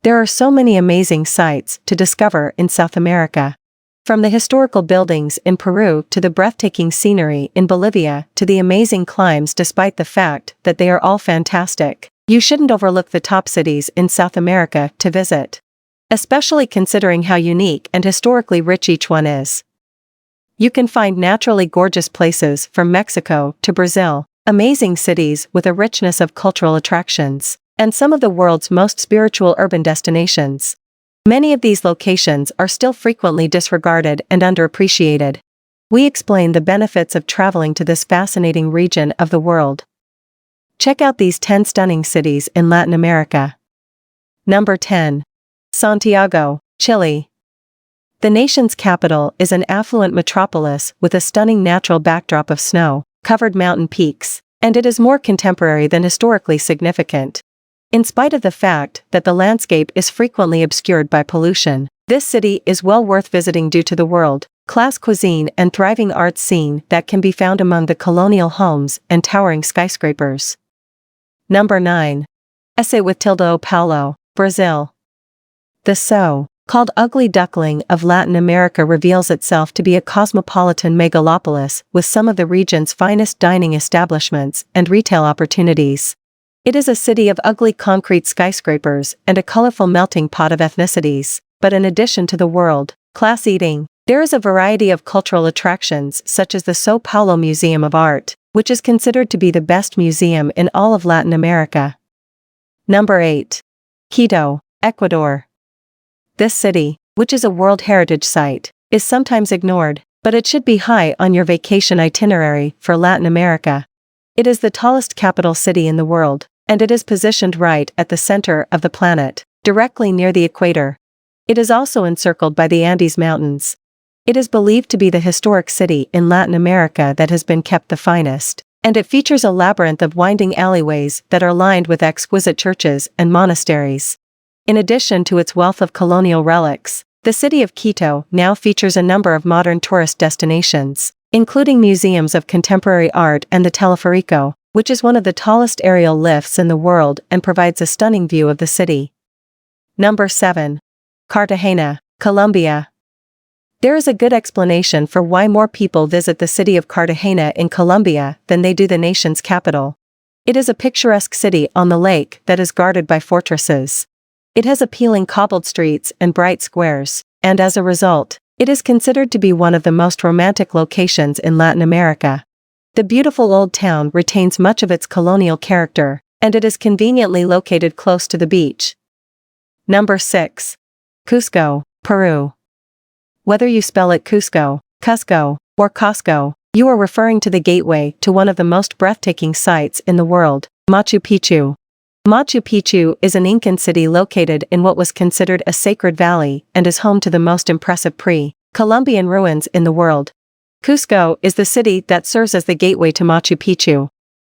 There are so many amazing sights to discover in South America. From the historical buildings in Peru to the breathtaking scenery in Bolivia to the amazing climbs despite the fact that they are all fantastic, you shouldn't overlook the top cities in South America to visit. Especially considering how unique and historically rich each one is. You can find naturally gorgeous places from Mexico to Brazil, amazing cities with a richness of cultural attractions, and some of the world's most spiritual urban destinations. Many of these locations are still frequently disregarded and underappreciated. We explain the benefits of traveling to this fascinating region of the world. Check out these 10 stunning cities in Latin America. Number 10. Santiago, Chile. The nation's capital is an affluent metropolis with a stunning natural backdrop of snow-covered mountain peaks, and it is more contemporary than historically significant. In spite of the fact that the landscape is frequently obscured by pollution, this city is well worth visiting due to the world-class cuisine and thriving arts scene that can be found among the colonial homes and towering skyscrapers. Number 9. Sao Paulo, Brazil. The so-called ugly duckling of Latin America reveals itself to be a cosmopolitan megalopolis with some of the region's finest dining establishments and retail opportunities. It is a city of ugly concrete skyscrapers and a colorful melting pot of ethnicities, but in addition to the world-class eating, there is a variety of cultural attractions such as the Sao Paulo Museum of Art, which is considered to be the best museum in all of Latin America. Number 8. Quito, Ecuador. This city, which is a World Heritage Site, is sometimes ignored, but it should be high on your vacation itinerary for Latin America. It is the tallest capital city in the world, and it is positioned right at the center of the planet, directly near the equator. It is also encircled by the Andes Mountains. It is believed to be the historic city in Latin America that has been kept the finest, and it features a labyrinth of winding alleyways that are lined with exquisite churches and monasteries. In addition to its wealth of colonial relics, the city of Quito now features a number of modern tourist destinations, including museums of contemporary art and the Teleférico, which is one of the tallest aerial lifts in the world and provides a stunning view of the city. Number 7. Cartagena, Colombia. There is a good explanation for why more people visit the city of Cartagena in Colombia than they do the nation's capital. It is a picturesque city on the lake that is guarded by fortresses. It has appealing cobbled streets and bright squares, and as a result, it is considered to be one of the most romantic locations in Latin America. The beautiful old town retains much of its colonial character, and it is conveniently located close to the beach. Number 6. Cusco, Peru. Whether you spell it Cusco, Cusco, or Costco, you are referring to the gateway to one of the most breathtaking sights in the world, Machu Picchu. Machu Picchu is an Incan city located in what was considered a sacred valley and is home to the most impressive pre-Columbian ruins in the world. Cusco is the city that serves as the gateway to Machu Picchu.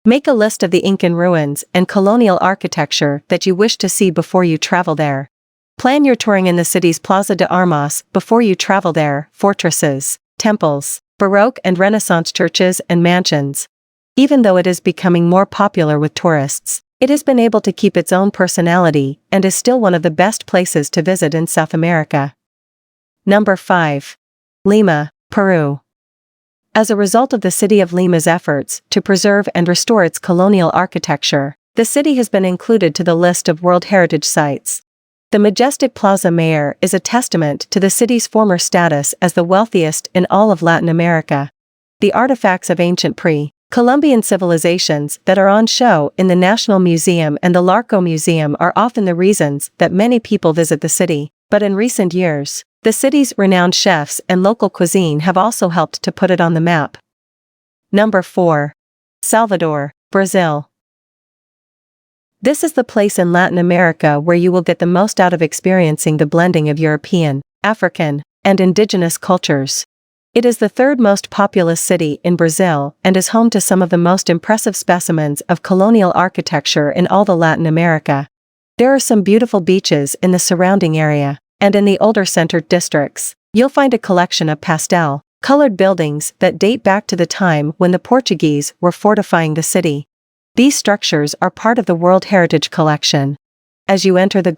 Make a list of the Incan ruins and colonial architecture that you wish to see before you travel there. Plan your touring in the city's Plaza de Armas before you travel there, fortresses, temples, Baroque and Renaissance churches and mansions. Even though it is becoming more popular with tourists, it has been able to keep its own personality and is still one of the best places to visit in South America. Number 5. Lima, Peru. As a result of the city of Lima's efforts to preserve and restore its colonial architecture, the city has been included to the list of World Heritage Sites. The majestic Plaza Mayor is a testament to the city's former status as the wealthiest in all of Latin America. The artifacts of ancient pre-Columbian civilizations that are on show in the National Museum and the Larco Museum are often the reasons that many people visit the city, but in recent years, the city's renowned chefs and local cuisine have also helped to put it on the map. Number 4. Salvador, Brazil. This is the place in Latin America where you will get the most out of experiencing the blending of European, African, and indigenous cultures. It is the third most populous city in Brazil and is home to some of the most impressive specimens of colonial architecture in all the Latin America. There are some beautiful beaches in the surrounding area, and in the older centered districts, you'll find a collection of pastel-colored buildings that date back to the time when the Portuguese were fortifying the city. These structures are part of the World Heritage Collection. As you enter the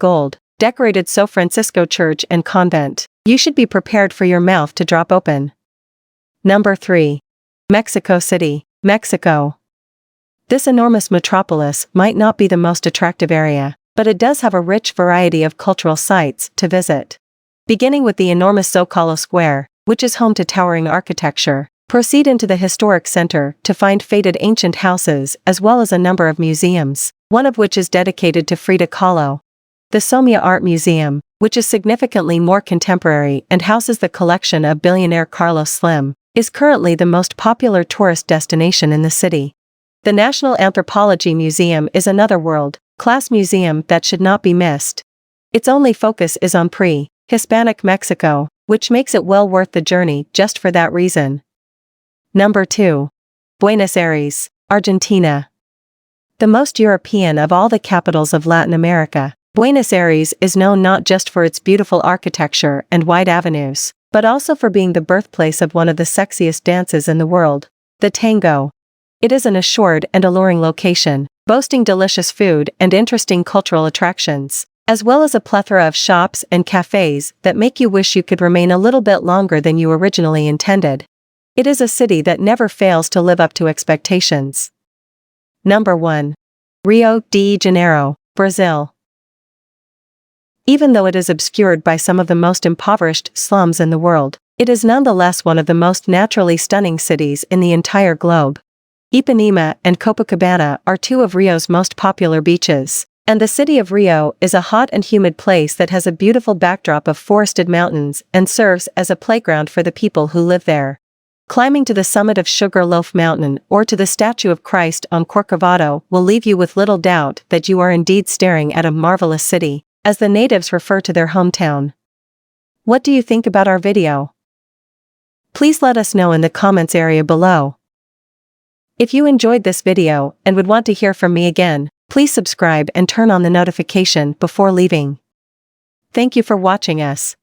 decorated São Francisco Church and Convent. You should be prepared for your mouth to drop open. Number 3. Mexico City, Mexico. This enormous metropolis might not be the most attractive area, but it does have a rich variety of cultural sites to visit. Beginning with the enormous Zocalo Square, which is home to towering architecture, proceed into the historic center to find faded ancient houses as well as a number of museums, one of which is dedicated to Frida Kahlo. The Somia Art Museum, which is significantly more contemporary and houses the collection of billionaire Carlos Slim, is currently the most popular tourist destination in the city. The National Anthropology Museum is another world-class museum that should not be missed. Its only focus is on pre-Hispanic Mexico, which makes it well worth the journey just for that reason. Number 2. Buenos Aires, Argentina. The most European of all the capitals of Latin America, Buenos Aires is known not just for its beautiful architecture and wide avenues, but also for being the birthplace of one of the sexiest dances in the world, the tango. It is an assured and alluring location, boasting delicious food and interesting cultural attractions, as well as a plethora of shops and cafes that make you wish you could remain a little bit longer than you originally intended. It is a city that never fails to live up to expectations. Number 1. Rio de Janeiro, Brazil. Even though it is obscured by some of the most impoverished slums in the world, it is nonetheless one of the most naturally stunning cities in the entire globe. Ipanema and Copacabana are two of Rio's most popular beaches, and the city of Rio is a hot and humid place that has a beautiful backdrop of forested mountains and serves as a playground for the people who live there. Climbing to the summit of Sugarloaf Mountain or to the statue of Christ on Corcovado will leave you with little doubt that you are indeed staring at a marvelous city, as the natives refer to their hometown. What do you think about our video? Please let us know in the comments area below. If you enjoyed this video and would want to hear from me again, please subscribe and turn on the notification before leaving. Thank you for watching us.